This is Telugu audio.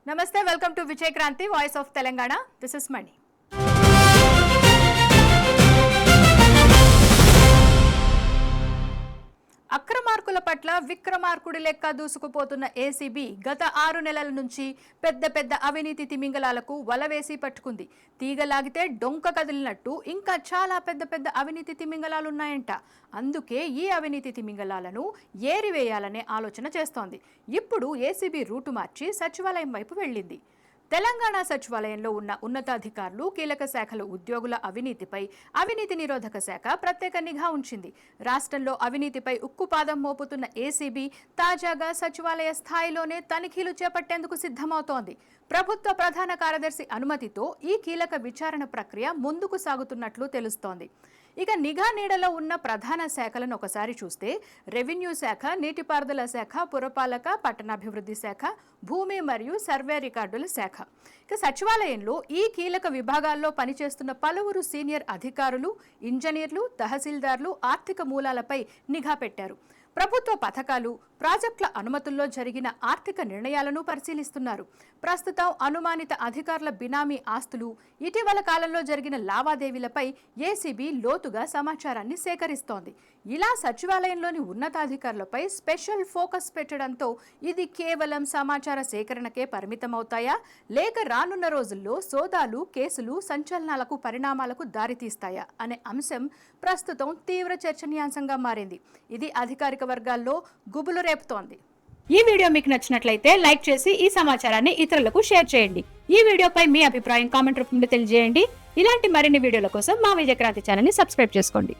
Namaste, welcome to Vijay Kranti, Voice of Telangana. This is Mani. అక్రమార్కుల పట్ల విక్రమార్కుడి లెక్క దూసుకుపోతున్న ఏసీబీ గత 6 నెలల నుంచి పెద్ద అవినీతి తిమింగలాలకు వలవేసి పట్టుకుంది. తీగలాగితే డొంక కదిలినట్టు ఇంకా చాలా పెద్ద అవినీతి తిమింగలాలున్నాయంట. అందుకే ఈ అవినీతి తిమింగలాలను ఏరివేయాలనే ఆలోచన చేస్తోంది. ఇప్పుడు ఏసీబీ రూటు మార్చి సచివాలయం వైపు వెళ్ళింది. తెలంగాణ సచివాలయంలో ఉన్న ఉన్నతాధికారులు, కీలక శాఖల ఉద్యోగుల అవినీతిపై అవినీతి నిరోధక శాఖ ప్రత్యేక నిఘా ఉంచింది. రాష్ట్రంలో అవినీతిపై ఉక్కుపాదం మోపుతున్న ఏసీబీ తాజాగా సచివాలయ స్థాయిలోనే తనిఖీలు చేపట్టేందుకు సిద్ధమవుతోంది. ప్రభుత్వ ప్రధాన కార్యదర్శి అనుమతితో ఈ కీలక విచారణ ప్రక్రియ ముందుకు సాగుతున్నట్లు తెలుస్తోంది. ఇక నిఘా నీడలో ఉన్న ప్రధాన శాఖలను ఒకసారి చూస్తే రెవెన్యూ శాఖ, నీటిపారుదల శాఖ, పురపాలక, పట్టణాభివృద్ధి శాఖ, భూమి మరియు సర్వే రికార్డుల శాఖ. ఇక సచివాలయంలో ఈ కీలక విభాగాల్లో పనిచేస్తున్న పలువురు సీనియర్ అధికారులు, ఇంజనీర్లు, తహసీల్దార్లు ఆర్థిక మూలాలపై నిఘా పెట్టారు. ప్రభుత్వ పథకాలు, ప్రాజెక్టుల అనుమతుల్లో జరిగిన ఆర్థిక నిర్ణయాలను పరిశీలిస్తున్నారు. ప్రస్తుతం అనుమానిత అధికారుల బినామీ ఆస్తులు, ఇటీవల కాలంలో జరిగిన లావాదేవీలపై ఏసీబీ లోతుగా సమాచారాన్ని సేకరిస్తోంది. ఇలా సచివాలయంలోని ఉన్నతాధికారులపై స్పెషల్ ఫోకస్ పెట్టడంతో ఇది కేవలం సమాచార సేకరణకే పరిమితమవుతాయా, లేక రానున్న రోజుల్లో సోదాలు, కేసులు, సంచలనాలకు, పరిణామాలకు దారితీస్తాయా అనే అంశం ప్రస్తుతం తీవ్ర చర్చనీయాంశంగా మారింది. ఇది అధికారిక వర్గాల్లో గుబులు రేపుతోంది. ఈ వీడియో మీకు నచ్చినట్లయితే లైక్ చేసి ఈ సమాచారాన్ని ఇతరులకు షేర్ చేయండి. ఈ వీడియోపై మీ అభిప్రాయం కామెంట్ రూపంలో తెలియజేయండి. ఇలాంటి మరిన్ని వీడియోల కోసం మా విజయక్రాంతి ఛానల్ ని సబ్స్క్రైబ్ చేసుకోండి.